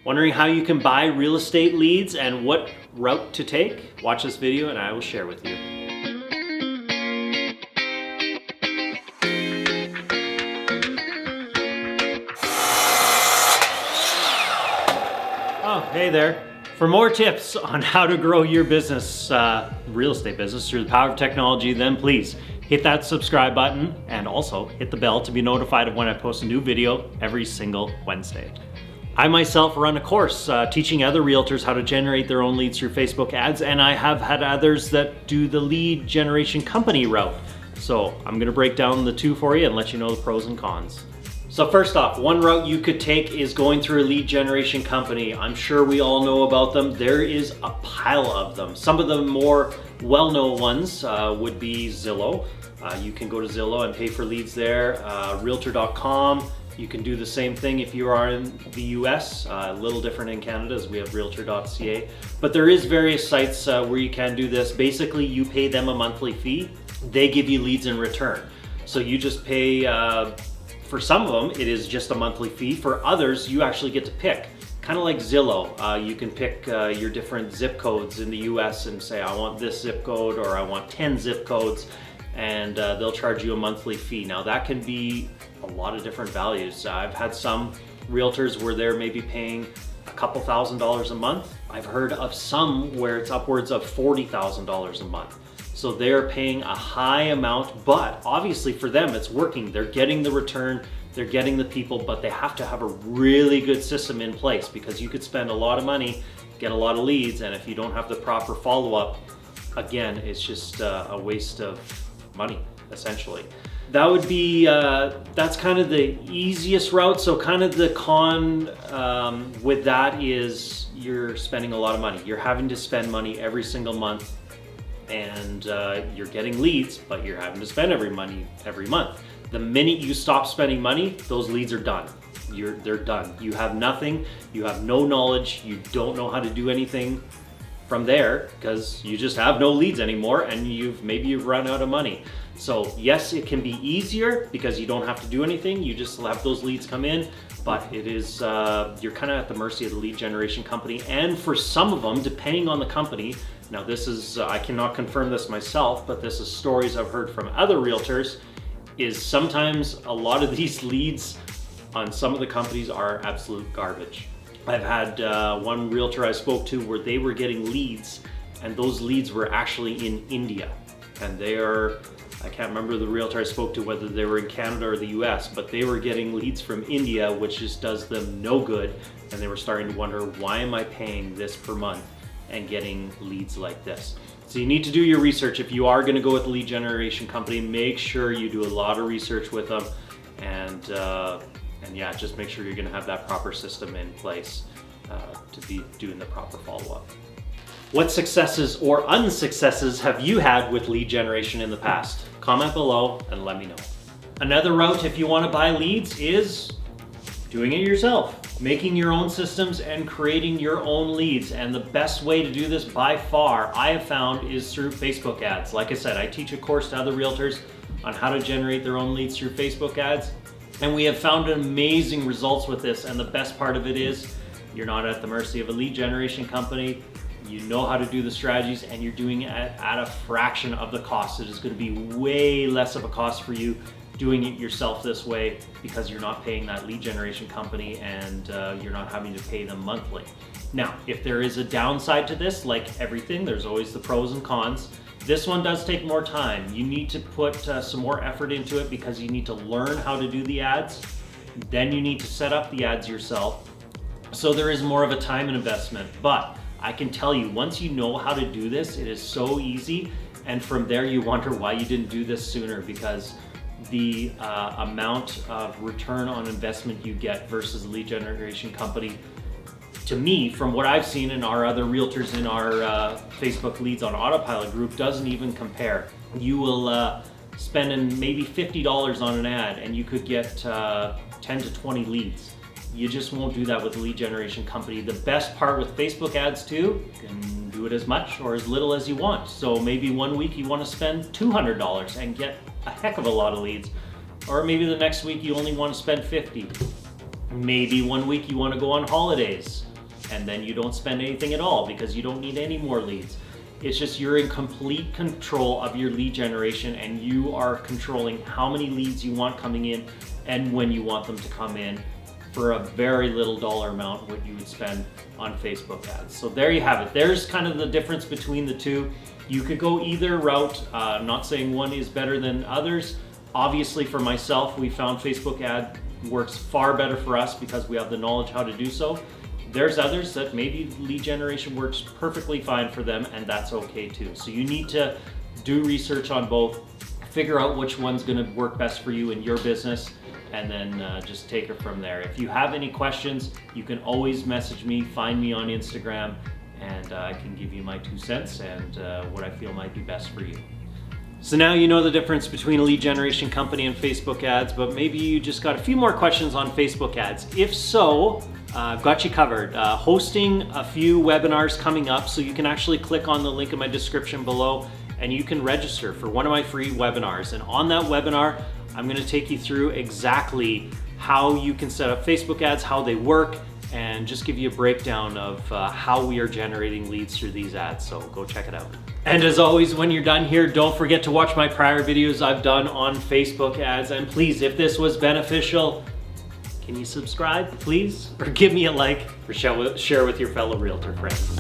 Wondering how you can buy real estate leads and what route to take? Watch this video and I will share with you. Oh, hey there. For more tips on how to grow your business, real estate business through the power of technology, then please hit that subscribe button and also hit the bell to be notified of when I post a new video every single Wednesday. I myself run a course teaching other realtors how to generate their own leads through Facebook ads, and I have had others that do the lead generation company route. So I'm gonna break down the two for you and let you know the pros and cons. So first off, one route you could take is going through a lead generation company. I'm sure we all know about them. There is a pile of them. Some of the more well-known ones would be Zillow. You can go to Zillow and pay for leads there. Realtor.com. You can do the same thing if you are in the US, a little different in Canada as we have realtor.ca. But there is various sites where you can do this. Basically, you pay them a monthly fee. They give you leads in return. So you just pay, for some of them, it is just a monthly fee. For others, you actually get to pick. Kind of like Zillow, you can pick your different zip codes in the US and say, I want this zip code or I want 10 zip codes, and they'll charge you a monthly fee. Now that can be a lot of different values. I've had some realtors where they're maybe paying a couple $1,000s a month. I've heard of some where it's upwards of $40,000 a month. So they're paying a high amount, but obviously for them it's working. They're getting the return, they're getting the people, but they have to have a really good system in place, because you could spend a lot of money, get a lot of leads, and if you don't have the proper follow-up, again, it's just a waste of money, essentially. That would be, that's kind of the easiest route. So kind of the con with that is you're spending a lot of money. You're having to spend money every single month, and you're getting leads, but you're having to spend money every month. The minute you stop spending money, those leads are done. They're done. You have nothing, you have no knowledge, you don't know how to do anything from there because you just have no leads anymore, and maybe you've run out of money. So yes, it can be easier because you don't have to do anything. You just have those leads come in, but it is, you're kind of at the mercy of the lead generation company. And for some of them, depending on the company, now this is, I cannot confirm this myself, but this is stories I've heard from other realtors, is sometimes a lot of these leads on some of the companies are absolute garbage. I've had one realtor I spoke to where they were getting leads, and those leads were actually in India. And they are, I can't remember the realtor I spoke to whether they were in Canada or the US, but they were getting leads from India, which just does them no good. And they were starting to wonder, why am I paying this per month and getting leads like this? So you need to do your research. If you are gonna go with a lead generation company, make sure you do a lot of research with them, and yeah, just make sure you're gonna have that proper system in place to be doing the proper follow-up. What successes or unsuccesses have you had with lead generation in the past? Comment below and let me know. Another route if you want to buy leads is doing it yourself, making your own systems and creating your own leads. And the best way to do this by far, I have found, is through Facebook ads. Like I said, I teach a course to other realtors on how to generate their own leads through Facebook ads. And we have found amazing results with this. And the best part of it is you're not at the mercy of a lead generation company. You know how to do the strategies, and you're doing it at a fraction of the cost. It is going to be way less of a cost for you doing it yourself this way, because you're not paying that lead generation company, and you're not having to pay them monthly. Now, if there is a downside to this, like everything, there's always the pros and cons. This one does take more time. You need to put some more effort into it, because you need to learn how to do the ads. Then you need to set up the ads yourself. So there is more of a time investment, but I can tell you, once you know how to do this, it is so easy. And from there, you wonder why you didn't do this sooner, because the amount of return on investment you get versus a lead generation company, to me, from what I've seen in our other realtors in our Facebook Leads on Autopilot group, doesn't even compare. You will spend maybe $50 on an ad, and you could get 10 to 20 leads. You just won't do that with a lead generation company. The best part with Facebook ads too, you can do it as much or as little as you want. So maybe one week you want to spend $200 and get a heck of a lot of leads. Or maybe the next week you only want to spend $50. Maybe one week you want to go on holidays. and then you don't spend anything at all because you don't need any more leads. It's just you're in complete control of your lead generation, and you are controlling how many leads you want coming in and when you want them to come in for a very little dollar amount what you would spend on Facebook ads. So there you have it. There's kind of the difference between the two. You could go either route. I'm not saying one is better than others. Obviously for myself, we found Facebook ad works far better for us because we have the knowledge how to do so. There's others that maybe lead generation works perfectly fine for them, and that's okay too. So you need to do research on both, figure out which one's gonna work best for you in your business, and then just take it from there. If you have any questions, you can always message me, find me on Instagram, and I can give you my 2 cents and what I feel might be best for you. So now you know the difference between a lead generation company and Facebook ads, but maybe you just got a few more questions on Facebook ads. If so, I've got you covered. Hosting a few webinars coming up, so you can actually click on the link in my description below and you can register for one of my free webinars. And on that webinar, I'm gonna take you through exactly how you can set up Facebook ads, how they work, and just give you a breakdown of how we are generating leads through these ads. So go check it out. And as always, when you're done here, don't forget to watch my prior videos I've done on Facebook ads. And please, if this was beneficial, can you subscribe, please? Or give me a like, or share with your fellow realtor friends.